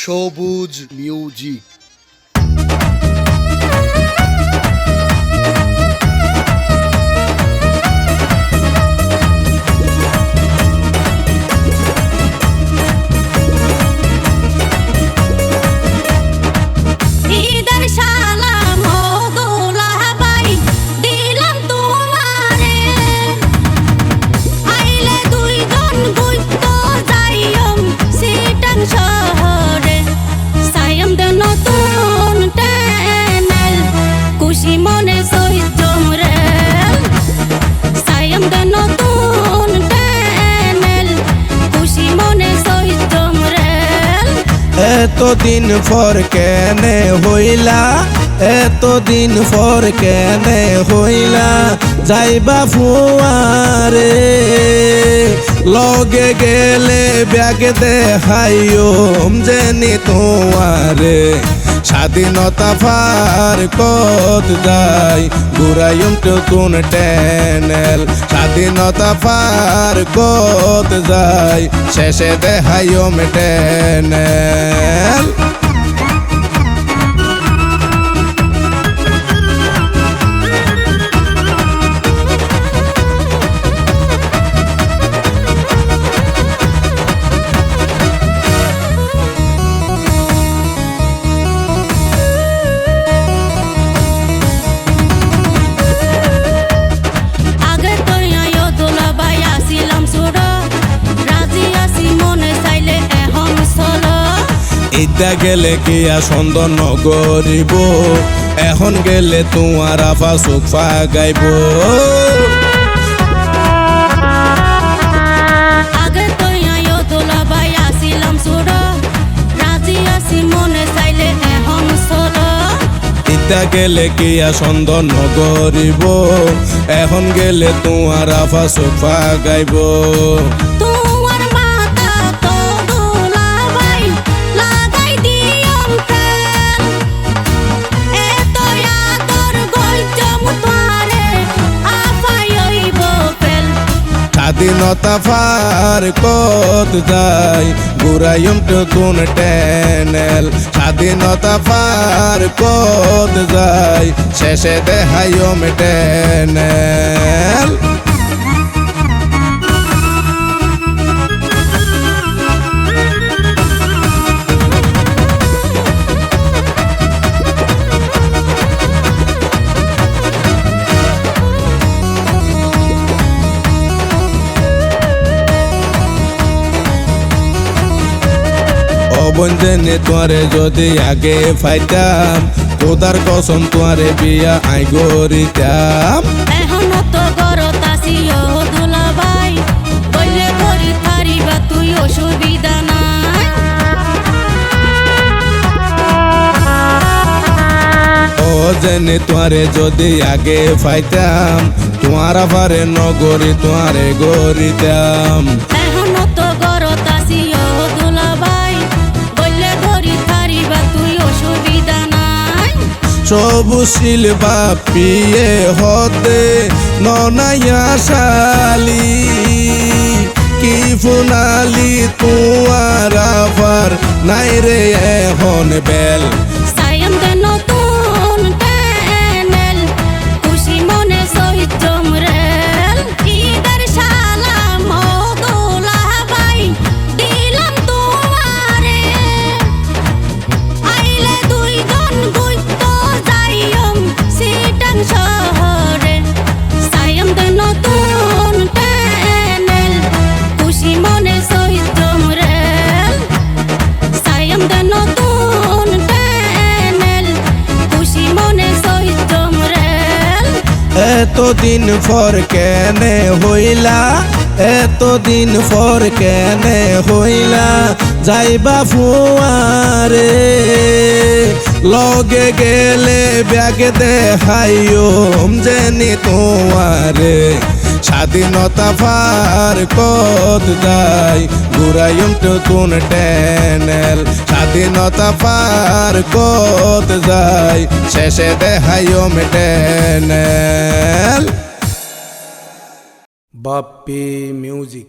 সবুজ মিউজিক। এতদিন পর কেনে হইলা, এতদিন পর কেনে হইলা যাইবা ফুয়ারে, লগে গেলে ব্যাগ দেখাইও জেনি তোমারে। স্বাধীনতা পার কত যাই ঘুরাইম টুকুন টেনেল, স্বাধীনতা পার কত যাই শেষে দেখাইম টেনেল। ইদা গেলে কিয়া সন্দেহ নগরিব, এখন গেলে তোমার আফা সোফা গাইব। ইদা গেলে কিয়া সন্দেহ নগরিব, এখন গেলে তোমার আফা সোফা গাইব। স্বাধীনতা পার কত যাই ঘুরাইম টুকুন টেনেল, স্বাধীনতা পার কত যাই শেষে দেখাইম টেনেল। বন্ধনে তোরে যদি আগে ফাইতাম, তোদার কসম তোরে বিয়া আই গরিতাম। এখনো তো গরত আছি ও দুলাভাই, বললে করি পারিবা তুই অসুবিধা নাই। ও জেনে তোরে যদি আগে ফাইতাম, তোমার পারে নগরি তোরে গরিতাম। এখনো তো গরত আছি ও দুলাভাই, বললে করি পারিবা তুই অসুবিধা নাই। সবুশীল বাপিয়ে হতে ননাইয়া শালি, কি ফুনালি তোমার আবার নাই রে এখন বেল। সায়াম দে নতুন টেনেল, খুশি মনে সহিত জমরেল। ঈদের সালাম ও দুলাভাই দিলাম তোমারে, আইলে দুই জন গুইতো যাইম সিটাং শহরে। সায়াম দে নতুন টেনেল, খুশি মনে সহিত জমরেল। সায়াম দে নতুন টেনেল, খুশি মনে সহিত জমরেল। এতদিন পর কেনে হইলা, এতদিন পর কেনে হইলা যাইবা ফুয়ারে, লগে গেলে ব্যাগ দেখাইও জেনি তোমারে। স্বাধীনতা পার কত যাই ঘুরাইম টুকুন টেনেল, স্বাধীনতা পার কত যাই শেষে দেখাইম টেনেল। বাপ্পি মিউজিক।